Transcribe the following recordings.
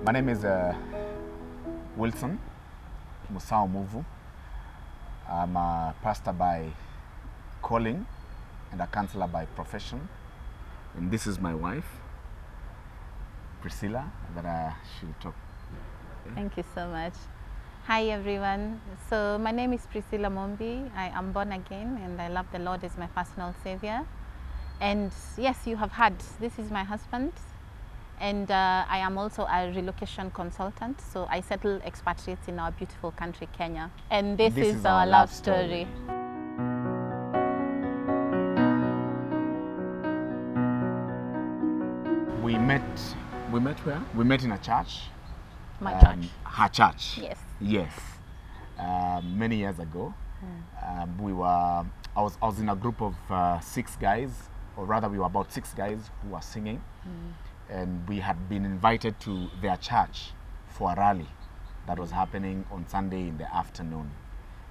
My name is Wilson Musau. I'm a pastor by calling and a counselor by profession. And this is my wife, Priscilla, that she'll talk. Thank you so much. Hi everyone. So my name is Priscilla Mombi. I am born again and I love the Lord as my personal savior. And yes, you have heard, this is my husband. And I am also a relocation consultant. So I settle expatriates in our beautiful country, Kenya. And this is our love story. We met where? We met in a church. My church. Her church. Yes. Yes. Many years ago. I was in a group of 6 guys, or rather we were about 6 guys who were singing. And we had been invited to their church for a rally that was happening on Sunday in the afternoon.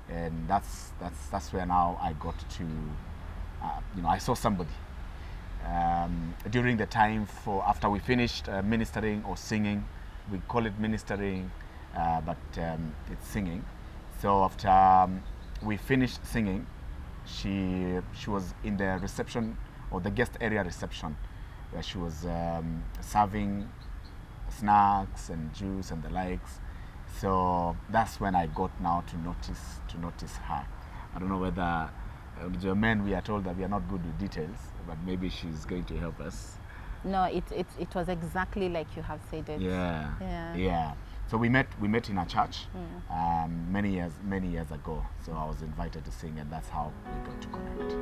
And that's where now I got to, I saw somebody. During the time after we finished ministering or singing, we call it ministering, but it's singing. So after we finished singing, she was in the reception, or the guest area reception, where she was serving snacks and juice and the likes. So that's when I got now to notice her. I don't know whether the men, we are told that we are not good with details, but maybe she's going to help us. No, it was exactly like you have said it. Yeah. So we met in a church many years ago. So I was invited to sing, and that's how we got to connect.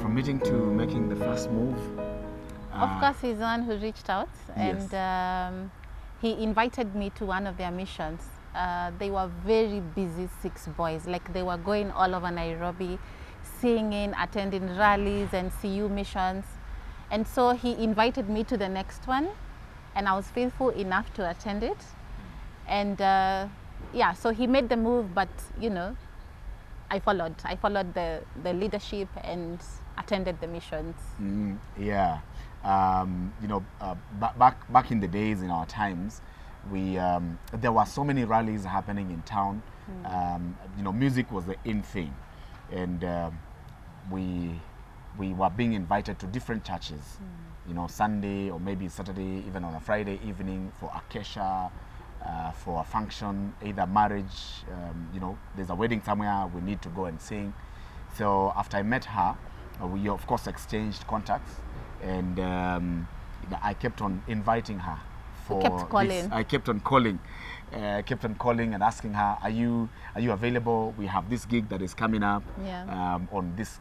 From meeting to making the first move. Of course, he's the one who reached out, Yes. and he invited me to one of their missions. They were very busy 6 boys, like they were going all over Nairobi, singing, attending rallies and CU missions. And so he invited me to the next one, and I was faithful enough to attend it. And yeah, so he made the move, but I followed the leadership and attended the missions. Yeah. Back in the days, in our times, there were so many rallies happening in town. Music was the in thing, and we were being invited to different churches. Sunday or maybe Saturday, even on a Friday evening for acacia, for a function, either marriage. There's a wedding somewhere, we need to go and sing. So after I met her, we of course exchanged contacts, and I kept on inviting her. I kept on calling and asking her, are you available? We have this gig that is coming up on this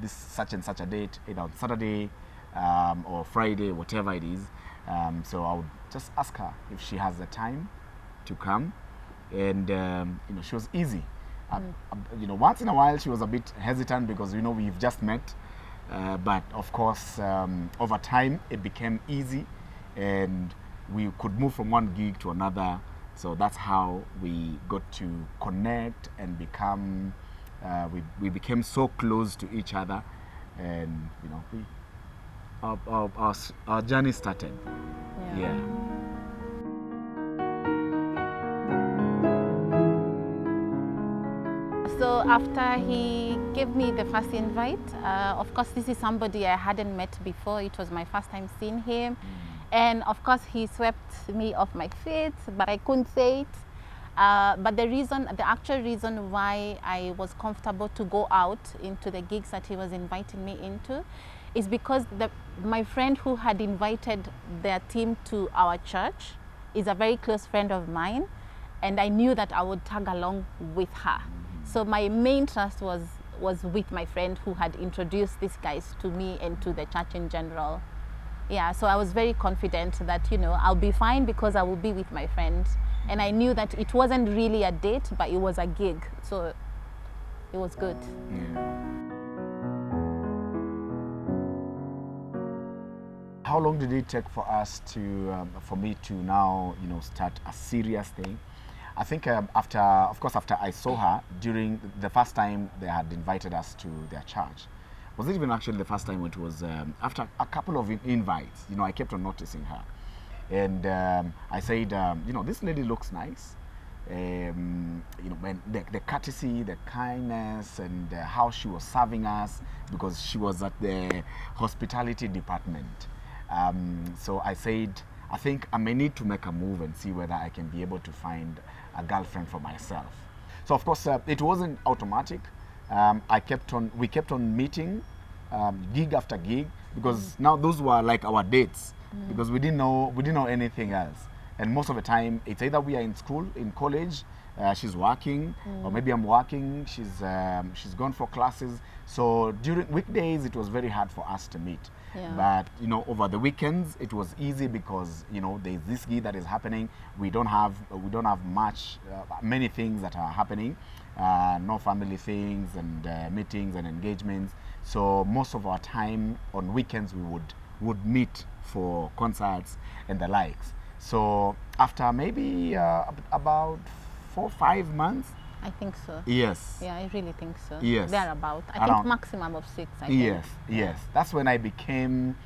this such and such a date, either on Saturday or Friday, whatever it is. So I would just ask her if she has the time to come, and she was easy. Once in a while she was a bit hesitant because we've just met, but of course over time it became easy, and we could move from one gig to another. So that's how we got to connect and become we became so close to each other, and our journey started. Yeah. So after he gave me the first invite, of course this is somebody I hadn't met before. It was my first time seeing him. And of course he swept me off my feet, but I couldn't say it. But the actual reason why I was comfortable to go out into the gigs that he was inviting me into is because my friend who had invited their team to our church is a very close friend of mine, and I knew that I would tag along with her. So my main trust was with my friend who had introduced these guys to me and to the church in general. Yeah, so I was very confident that I'll be fine because I will be with my friend. And I knew that it wasn't really a date, but it was a gig, so it was good. How long did it take for us for me to now start a serious thing? I think after I saw her during the first time they had invited us to their church, was it even actually the first time? It was after a couple of invites. You know, I kept on noticing her, and I said, you know, this lady looks nice. You know, when the courtesy, the kindness, and how she was serving us, because she was at the hospitality department. So I said, I think I may need to make a move and see whether I can be able to find a girlfriend for myself. So of course, it wasn't automatic. We kept on meeting, gig after gig, because now those were like our dates, because we didn't know anything else. And most of the time, it's either we are in school, in college, she's working, or maybe I'm working, she's gone for classes. So during weekdays, it was very hard for us to meet. Yeah. But, you know, over the weekends, it was easy because, you know, there's this gig that is happening. We don't have many things that are happening, no family things and meetings and engagements. So most of our time on weekends, we would meet for concerts and the likes. So after maybe about 4 or 5 months. I think so. Yes. Yeah, I really think so. Yes. Thereabout. I think maximum of 6. I think. Yes, yes. That's when I became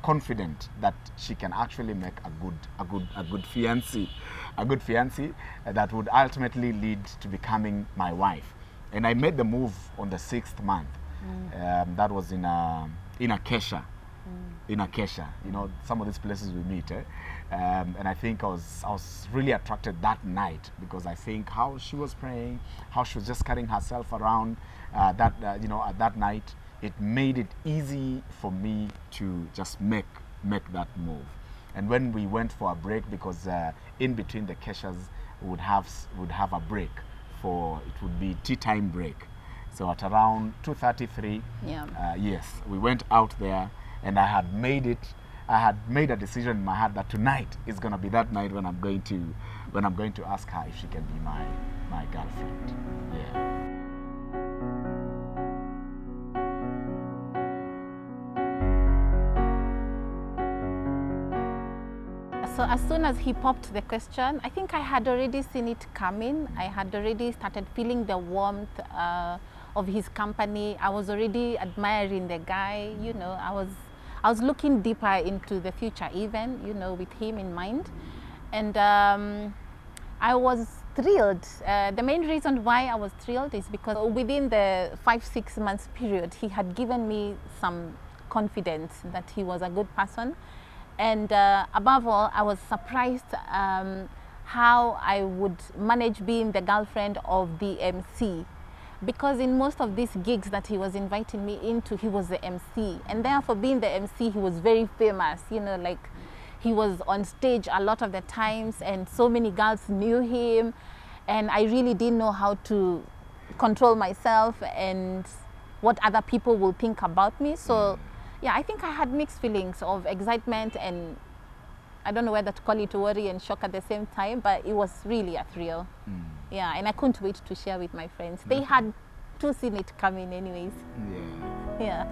confident that she can actually make a good fiancée, that would ultimately lead to becoming my wife. And I made the move on the 6th month. That was in Acacia. In Acacia, you know, some of these places we meet, and I think I was really attracted that night, because I think how she was praying, how she was just carrying herself around, you know, at that night, it made it easy for me to just make that move. And when we went for a break, because in between the Acacias would have a break it would be tea time break. So at around 2:33, yes, we went out there. And I had made a decision in my heart that tonight is going to be that night when I'm going to ask her if she can be my girlfriend. Yeah. So as soon as he popped the question, I think I had already seen it coming. I had already started feeling the warmth of his company. I was already admiring the guy, you know. I was looking deeper into the future even, you know, with him in mind. And I was thrilled. The main reason why I was thrilled is because within the 5-6 months period, he had given me some confidence that he was a good person. And above all, I was surprised how I would manage being the girlfriend of the MC. Because in most of these gigs that he was inviting me into, he was the MC. And therefore, being the MC, he was very famous. You know, like, he was on stage a lot of the times, and so many girls knew him. And I really didn't know how to control myself and what other people will think about me. So, yeah, I think I had mixed feelings of excitement and I don't know whether to call it worry and shock at the same time, but it was really a thrill. Yeah, and I couldn't wait to share with my friends. They had too seen it coming anyways. Yeah.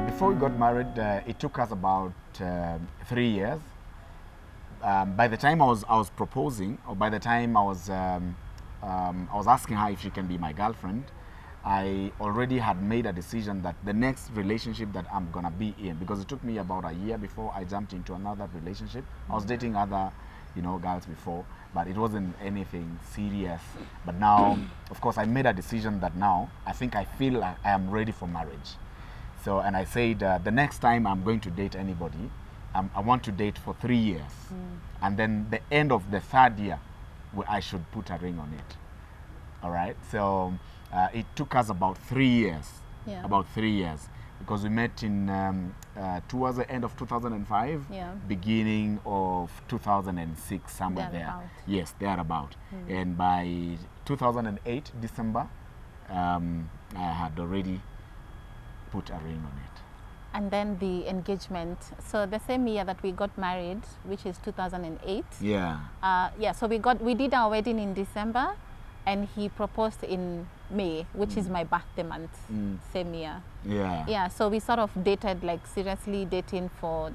Before we got married, it took us about 3 years. By the time I was proposing, or by the time I was asking her if she can be my girlfriend, I already had made a decision that the next relationship that I'm gonna be in, because it took me about a year before I jumped into another relationship. I was dating other, you know, girls before, but it wasn't anything serious. But now, of course, I made a decision that now I think I feel like I am ready for marriage. So, and I said the next time I'm going to date anybody, I want to date for 3 years, and then the end of the 3rd year, I should put a ring on it. All right. So. It took us about 3 years, about 3 years, because we met in towards the end of 2005, beginning of 2006, somewhere there. Yes, thereabout. And by 2008, December, I had already put a ring on it. And then the engagement. So the same year that we got married, which is 2008. So we did our wedding in December, and he proposed in May, which is my birthday month, same year. So we sort of dated, like seriously dating for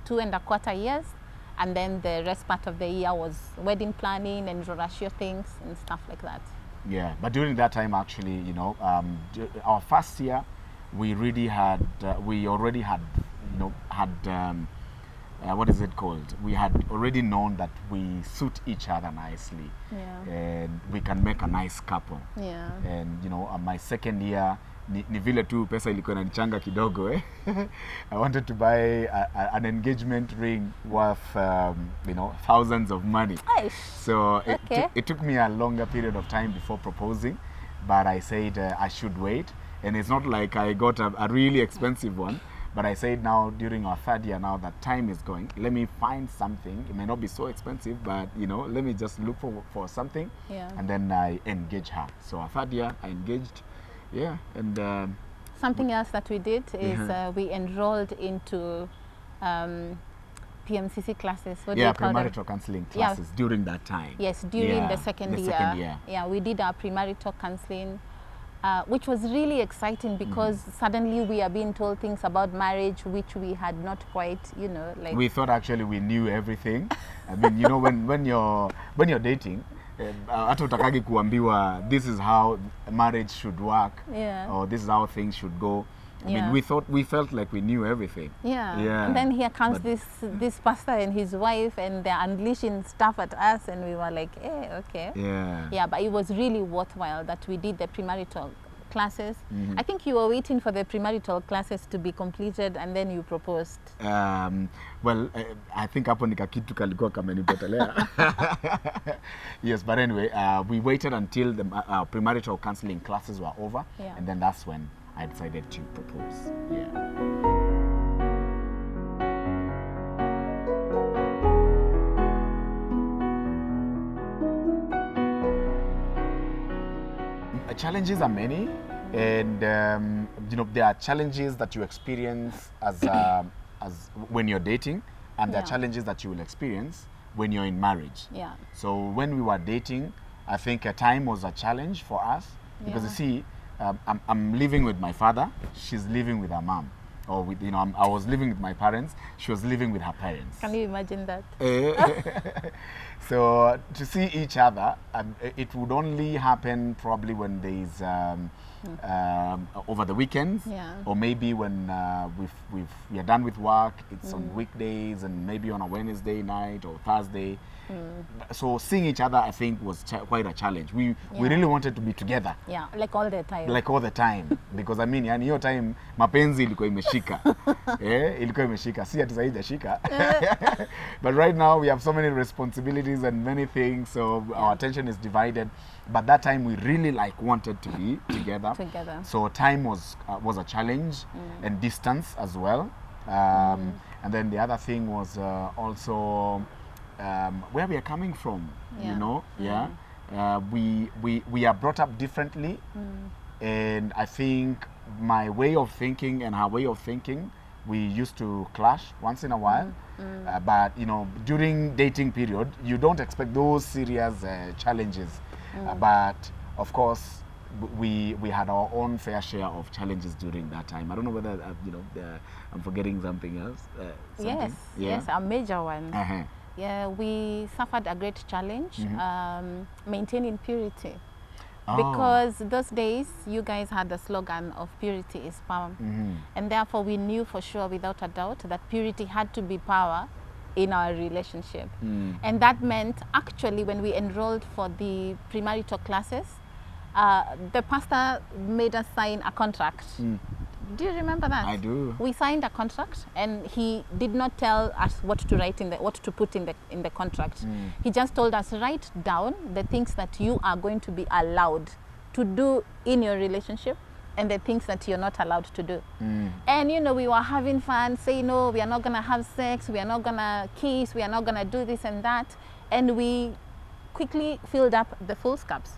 2.25 years, and then the rest part of the year was wedding planning and Rorashio things and stuff like that. Yeah, but during that time, actually, our first year, we already had, what is it called? We had already known that we suit each other nicely, and we can make a nice couple. Yeah. And my second year, ni vile tu pesa ilikuwa inanichanga kidogo I wanted to buy an engagement ring worth thousands of money. So it took me a longer period of time before proposing, but I said I should wait. And it's not like I got a really expensive one, but I said now during our third year, now that time is going, let me find something. It may not be so expensive, but let me just look for something. Yeah. And then I engage her. So our third year I engaged. Yeah. And something else that we did is we enrolled into PMCC classes. What do you call them? Premarital counseling classes during that time. Yes, during the second year. Yeah, we did our premarital counseling, which was really exciting because suddenly we are being told things about marriage which we had not quite, like. We thought actually we knew everything. I mean, when you're dating, hata utakagi kuambiwa this is how marriage should work, or this is how things should go. I mean, we felt like we knew everything. Yeah. And then here comes this pastor and his wife, and they're unleashing stuff at us, and we were like, okay. Yeah, but it was really worthwhile that we did the premarital classes. I think you were waiting for the premarital classes to be completed, and then you proposed. Well, I think hapo nikakitu kalikuwa kamenipotelea. Yes, but anyway, we waited until the premarital counseling classes were over, and then that's when I decided to propose. Challenges are many, and there are challenges that you experience as when you're dating, and there are challenges that you will experience when you're in marriage. So when we were dating, I think a time was a challenge for us because you see, I'm living with my father, she's living with her mom, or with I was living with my parents, she was living with her parents. Can you imagine that? So to see each other, it would only happen probably when there's over the weekends, or maybe when we are done with work. It's on weekdays, and maybe on a Wednesday night or Thursday. So seeing each other, I think, was quite a challenge. We really wanted to be together. Yeah, like all the time. Like all the time, because I mean, hiyo time mapenzi ilikuwa imeshika. Ilikuwa imeshika. Si ati zaidi shika. But right now we have so many responsibilities and many things, so our attention is divided. But that time we really wanted to be together. So time was a challenge, and distance as well. And then the other thing was also where we are coming from. We are brought up differently, and I think my way of thinking and her way of thinking, we used to clash once in a while. But during dating period, you don't expect those serious challenges. But of course, we had our own fair share of challenges during that time. I don't know whether I'm forgetting something else. Yes, a major one. Yeah, we suffered a great challenge maintaining purity. Because those days, you guys had the slogan of purity is power. And therefore, we knew for sure, without a doubt, that purity had to be power in our relationship. And that meant, actually, when we enrolled for the premarital classes, the pastor made us sign a contract. Do you remember that? I do. We signed a contract, and he did not tell us what to write what to put in the contract. He just told us, write down the things that you are going to be allowed to do in your relationship, and the things that you're not allowed to do. And we were having fun, saying, no, we are not gonna have sex, we are not gonna kiss, we are not gonna do this and that, and we quickly filled up the foolscaps.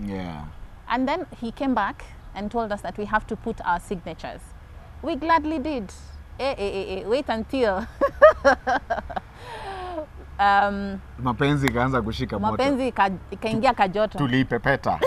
And then he came back and told us that we have to put our signatures. We gladly did. Wait until mapenzi ikaanza kushika moto. Mapenzi ikaingia kajoto. Tulipepeta.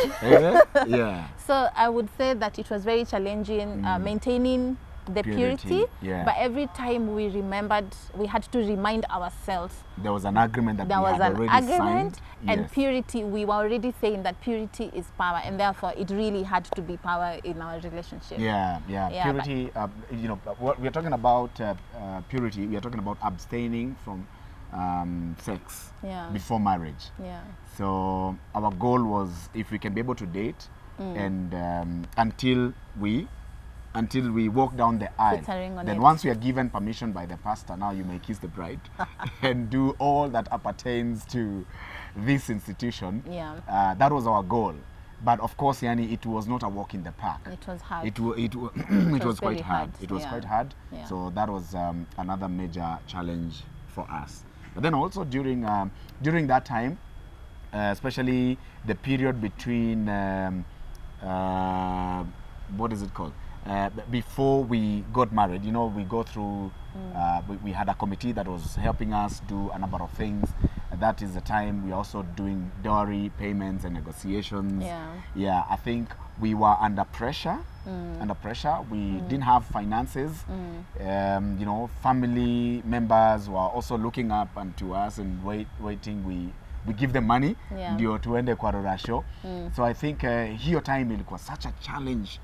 So I would say that it was very challenging maintaining the purity. Yeah. But every time we remembered, we had to remind ourselves. There was an agreement that There we was had an already agreement, signed. and Yes. purity, we were already saying that purity is power, and therefore it really had to be power in our relationship. Yeah. Yeah, Purity, you know, what we're talking about purity, we are talking about abstaining from sex Yeah. before marriage. Yeah. So our goal was if we can be able to date and until we walk down the aisle. Put a ring on Then it. once we are given permission by the pastor, now you may kiss the bride and do all that appertains to this institution. Yeah. That was our goal. But of course, Yani, it was not a walk in the park. It was hard. It was quite very hard. hard, It was yeah. quite hard. Yeah. So that was another major challenge for us. But then also during that time, especially the period between what is it called? Before we got married, you know, we go through. We had a committee that was helping us do a number of things. That is the time we also doing dowry payments and negotiations. Yeah. I think we were under pressure. We didn't have finances. You know, family members were also looking up unto us and waiting. We give them money ndio tuende kwa rorasho. So I think hiyo time ilikuwa such a challenge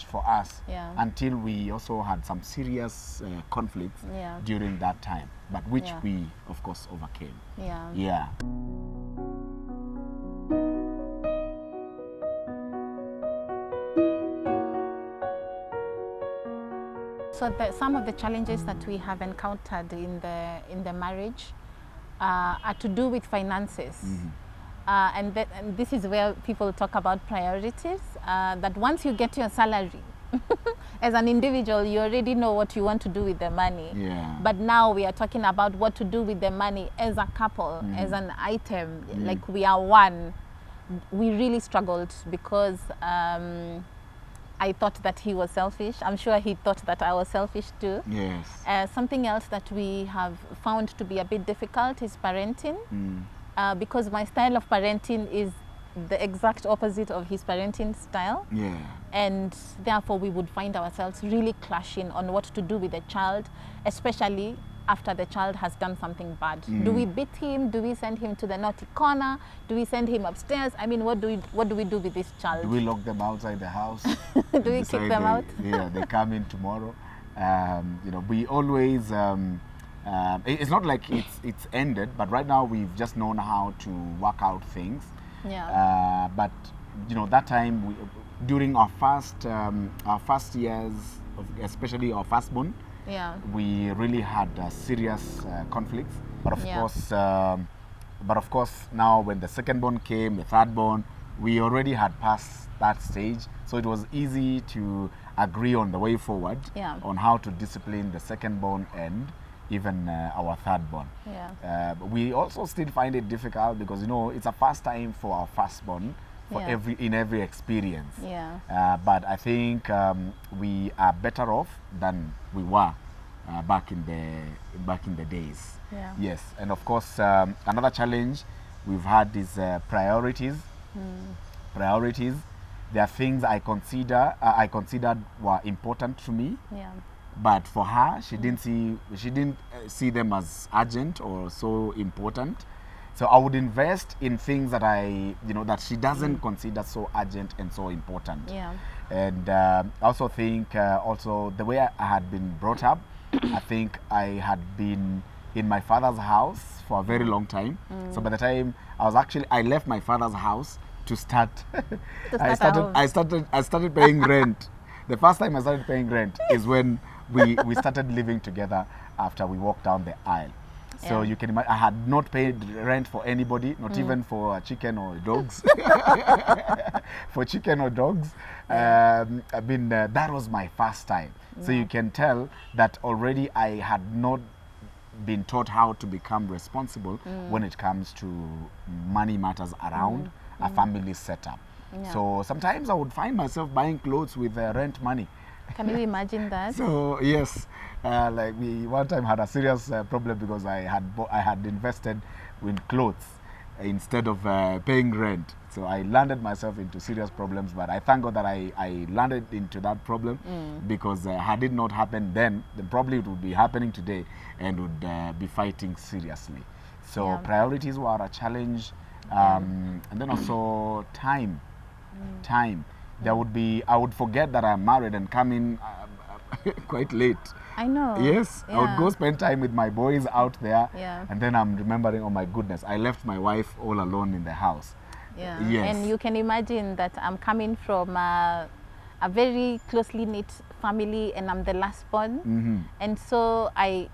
for us until we also had some serious conflicts during that time, but which we of course overcame. Yeah. So some of the challenges that we have encountered in the marriage are to do with finances. And this is where people talk about priorities, that once you get your salary, as an individual, you already know what you want to do with the money. But now we are talking about what to do with the money as a couple, as an item, like we are one. We really struggled because I thought that he was selfish. I'm sure he thought that I was selfish too. Yes. Something else that we have found to be a bit difficult is parenting. Because my style of parenting is the exact opposite of his parenting style. And therefore we would find ourselves really clashing on what to do with the child, especially after the child has done something bad. Do we beat him? Do we send him to the naughty corner? Do we send him upstairs? I mean, what do we do with this child? Do we lock them outside the house? Do we kick them out? Yeah, they come in tomorrow. You know, we always it's not like it's ended, but right now we've just known how to work out things. But you know, that time during our first years, especially our firstborn, we really had serious conflicts. But of course, now when the secondborn came, the thirdborn, we already had passed that stage, so it was easy to agree on the way forward on how to discipline the secondborn and even our thirdborn. We also still find it difficult because, you know, it's a first time for our firstborn for every experience. But I think we are better off than we were back in the days. Yes, and of course another challenge we've had is priorities. Priorities. There are things I considered were important to me. But for her, she didn't see them as urgent or so important. So I would invest in things that that she doesn't consider so urgent and so important. And I also think also the way I had been brought up, I think I had been in my father's house for a very long time. So by the time I left my father's house to start, I started paying rent. The first time I started paying rent is when we started living together after we walked down the aisle. So you can imagine, I had not paid rent for anybody, not even for chicken or dogs. For chicken or dogs, that was my first time. So you can tell that already I had not been taught how to become responsible when it comes to money matters around a family setup. So sometimes I would find myself buying clothes with rent money. Can you imagine that? So yes, like we one time had a serious problem because I had invested in clothes, instead of paying rent. So I landed myself into serious problems, but I thank God that I landed into that problem because had it not happened then probably it would be happening today and would be fighting seriously. So priorities were a challenge, and then also time. There would be, I would forget that I'm married and come in quite late. I know. Yes, I would go spend time with my boys out there, Yeah. and then I'm remembering, oh my goodness, I left my wife all alone in the house. Yeah. Yes. And you can imagine that I'm coming from a very closely knit family, and I'm the last born. And so I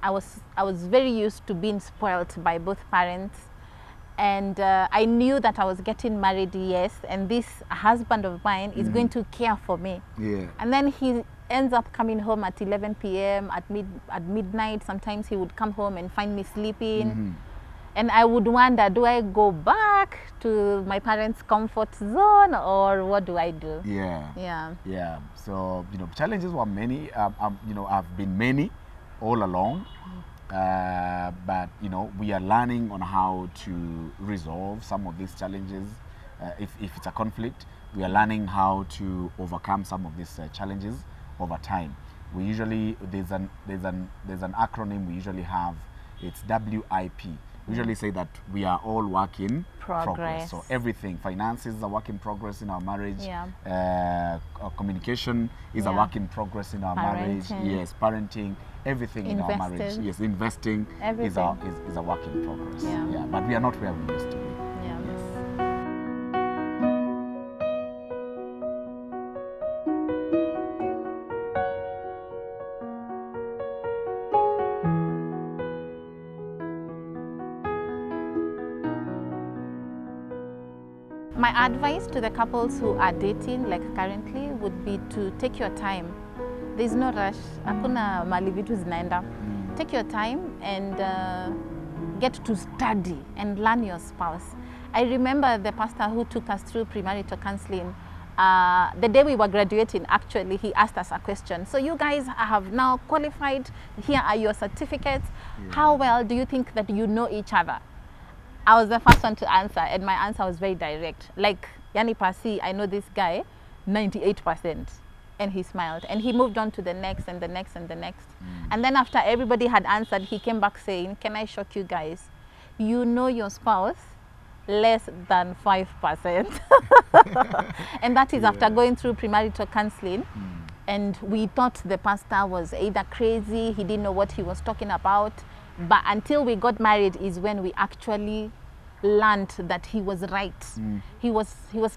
was very used to being spoiled by both parents. And I knew that I was getting married, yes, and this husband of mine is going to care for me. Yeah. And then he ends up coming home at 11 p.m. at midnight. Sometimes he would come home and find me sleeping. And I would wonder, do I go back to my parents' comfort zone, or what do I do? Yeah. Yeah. Yeah. So, challenges were many, have been many all along. But we are learning on how to resolve some of these challenges. If it's a conflict, we are learning how to overcome some of these challenges over time. We usually there's an acronym we usually have. It's WIP. We usually say that we are all work in progress. So everything, finances is a work in progress in our marriage. Yeah. Communication is a work in progress in our marriage. Yes, parenting, everything in our marriage. Yes, investing is a work in progress. Yeah. But we are not where we used to be. Yeah. Yes. My advice to the couples who are dating, like currently, would be to take your time. There's no rush. Hakuna mali vitu zinaenda. Take your time and get to study and learn your spouse. I remember the pastor who took us through premarital counseling. The day we were graduating, actually, he asked us a question. So you guys have now qualified. Here are your certificates. How well do you think that you know each other? I was the first one to answer, and my answer was very direct. Like, Yani Pasi, I know this guy 98%. And he smiled. And he moved on to the next and the next and the next. And then after everybody had answered, he came back saying, can I shock you guys? You know your spouse less than 5%. And that is after going through premarital counseling. And we thought the pastor was either crazy, he didn't know what he was talking about. But until we got married is when we actually learned that he was right. He was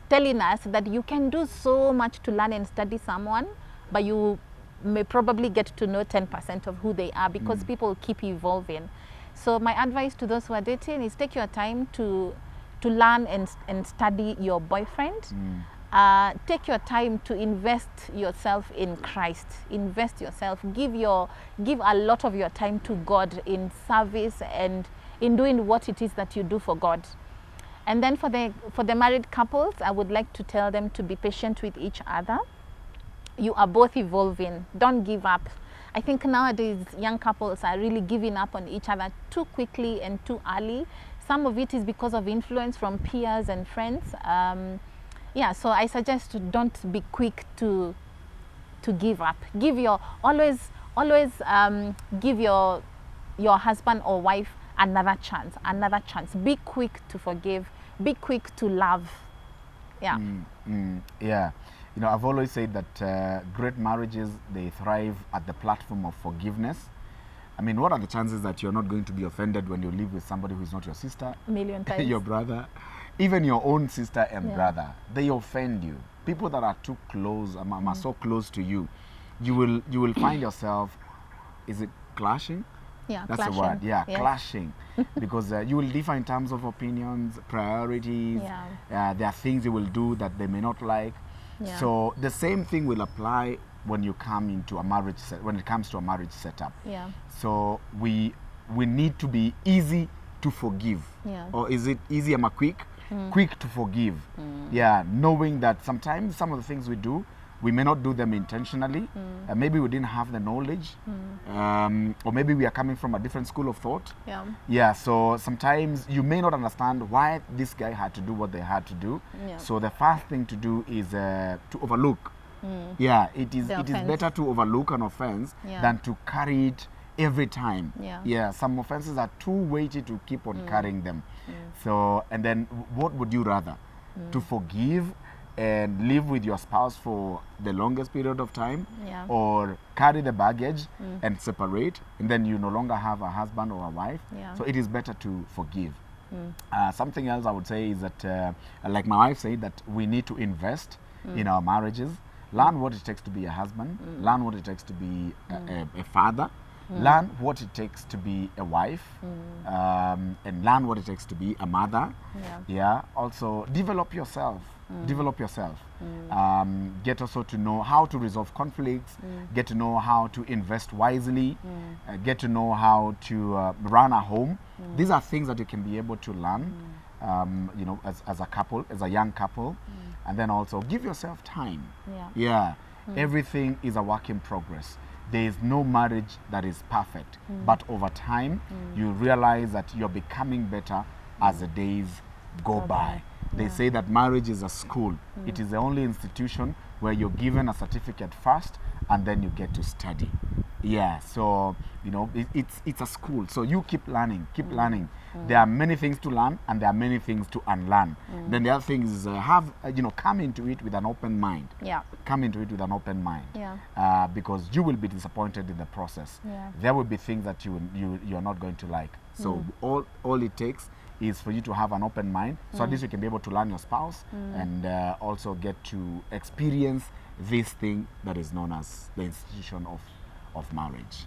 telling us that you can do so much to learn and study someone, but you may probably get to know 10% of who they are because people keep evolving. So my advice to those who are dating is take your time to learn and study your boyfriend. Take your time to invest yourself in Christ. Invest yourself. Give a lot of your time to God in service and in doing what it is that you do for God. And then for the married couples, I would like to tell them to be patient with each other. You are both evolving. Don't give up. I think nowadays young couples are really giving up on each other too quickly and too early. Some of it is because of influence from peers and friends. So I suggest don't be quick to give up. Always give your husband or wife another chance. Be quick to forgive. Be quick to love. Yeah. Yeah. I've always said that great marriages, they thrive at the platform of forgiveness. I mean, what are the chances that you're not going to be offended when you live with somebody who's not your sister? A million times. Your brother. Even your own sister and brother, they offend you. People that are too close, are so close to you, you will find yourself, is it clashing? Yeah, that's clashing. the word. Yeah, yes. Clashing, because you will differ in terms of opinions, priorities. Yeah. There are things you will do that they may not like. Yeah. So the same thing will apply when you come into a marriage when it comes to a marriage setup. Yeah. So we need to be easy to forgive. Yeah. Or is it easy and quick? Quick to forgive. Yeah, knowing that sometimes some of the things we do we may not do them intentionally. Maybe we didn't have the knowledge, or maybe we are coming from a different school of thought. Yeah. Yeah, so sometimes you may not understand why this guy had to do what they had to do. Yeah. So the first thing to do is to overlook. Yeah, it is better to overlook an offense than to carry it every time. Yeah, some offenses are too weighty to keep on carrying them. So, and then what would you rather? To forgive and live with your spouse for the longest period of time, or carry the baggage and separate, and then you no longer have a husband or a wife? So it is better to forgive. Something else I would say is that, like my wife said, that we need to invest in our marriages. Learn what it takes to be a husband. Learn what it takes to be a father. Learn what it takes to be a wife, and learn what it takes to be a mother. Yeah. Also, develop yourself. Develop yourself. Get also to know how to resolve conflicts. Get to know how to invest wisely. Get to know how to run a home. These are things that you can be able to learn, you know, as a couple, as a young couple, and then also give yourself time. Yeah. Everything is a work in progress. There is no marriage that is perfect, but over time, you realize that you're becoming better as the days go by. They say that marriage is a school. It is the only institution where you're given a certificate first, and then you get to study. Yeah, so, you know, it's a school. So you keep learning, keep learning. There are many things to learn, and there are many things to unlearn. Then the other thing is come into it with an open mind. Come into it with an open mind. Because you will be disappointed in the process. There will be things that you're not going to like. So all it takes is for you to have an open mind, so at least you can be able to learn your spouse, and also get to experience this thing that is known as the institution of marriage.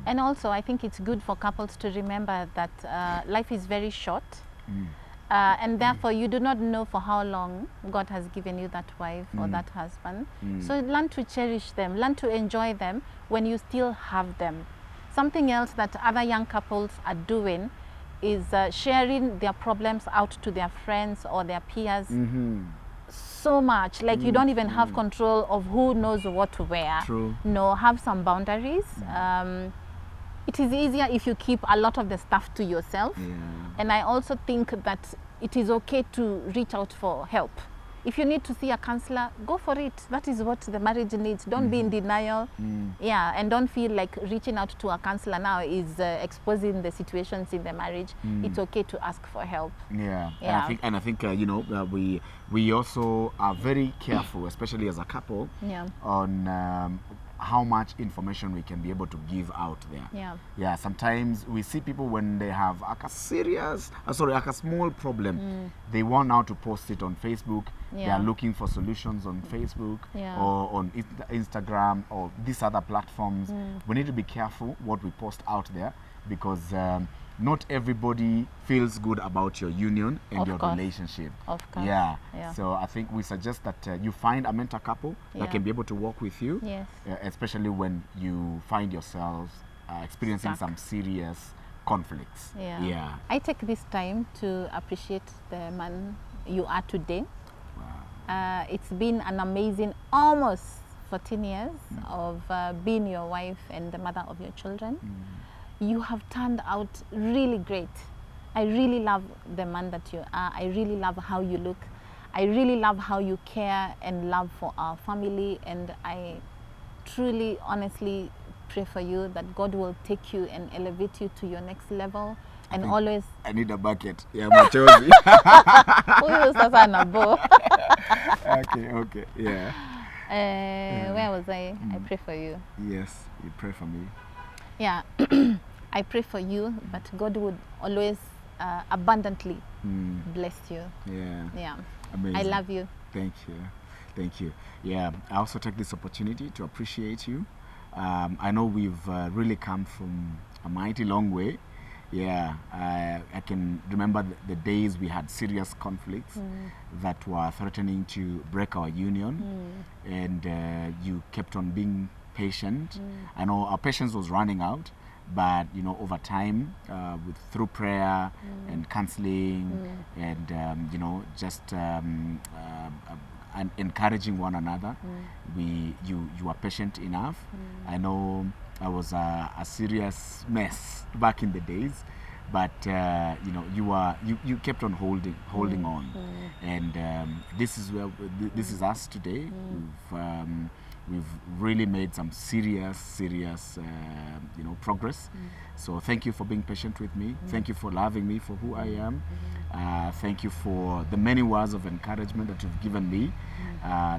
And also, I think it's good for couples to remember that life is very short, and therefore you do not know for how long God has given you that wife or that husband. So learn to cherish them, learn to enjoy them when you still have them. Something else that other young couples are doing is sharing their problems out to their friends or their peers. So much, like you don't even have control of who knows what to wear. No, have some boundaries. It is easier if you keep a lot of the stuff to yourself. And I also think that it is okay to reach out for help. If you need to see a counselor, go for it. That is what the marriage needs. Don't be in denial. And don't feel like reaching out to a counselor now is exposing the situations in the marriage. It's okay to ask for help. And I think you know, we also are very careful, especially as a couple, on how much information we can be able to give out there. Sometimes we see people when they have like a small problem, they want now to post it on Facebook. They are looking for solutions on Facebook or on Instagram or these other platforms. We need to be careful what we post out there, because not everybody feels good about your union and your relationship. So I think we suggest that you find a mentor couple that can be able to work with you, especially when you find yourselves experiencing some serious conflicts. I take this time to appreciate the man you are today. It's been an amazing almost 14 years of being your wife and the mother of your children. You have turned out really great. I really love the man that you are. I really love how you look. I really love how you care and love for our family. And I truly, honestly pray for you that God will take you and elevate you to your next level. And always... I need a bucket. Yeah, machozi. Okay. Where was I? I pray for you. Yes, you pray for me. I pray for you that God would always abundantly bless you. Amazing. I love you. Thank you. I also take this opportunity to appreciate you. I know we've really come from a mighty long way. I can remember the days we had serious conflicts that were threatening to break our union, and you kept on being patient. I know our patience was running out, but you know, over time, through prayer and counseling, and you know, just and encouraging one another. You are patient enough. I know I was a serious mess back in the days, but you know, you kept on holding on, and this is where this is us today. We've really made some serious you know, progress. So thank you for being patient with me. Thank you for loving me for who I am. Thank you for the many words of encouragement that you've given me.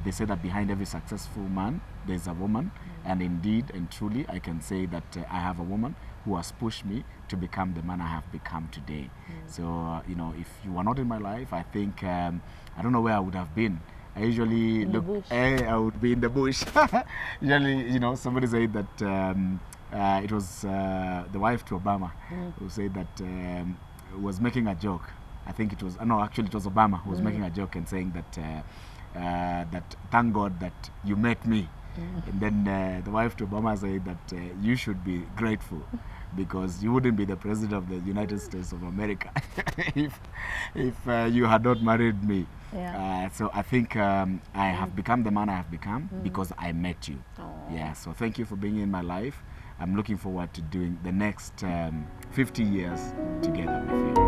They say that behind every successful man there's a woman, and indeed and truly I can say that I have a woman who has pushed me to become the man I have become today. So you know, if you were not in my life, I think I don't know where I would have been. I usually look, I would be in the bush. Usually, you know, somebody said that it was the wife to Obama who said that was making a joke. I think it was, no, actually it was Obama who was making a joke and saying that that thank God that you met me. And then the wife to Obama said that you should be grateful because you wouldn't be the president of the United States of America if you had not married me. So I think I have become the man I have become because I met you. Yeah, so thank you for being in my life. I'm looking forward to doing the next 50 years together with you.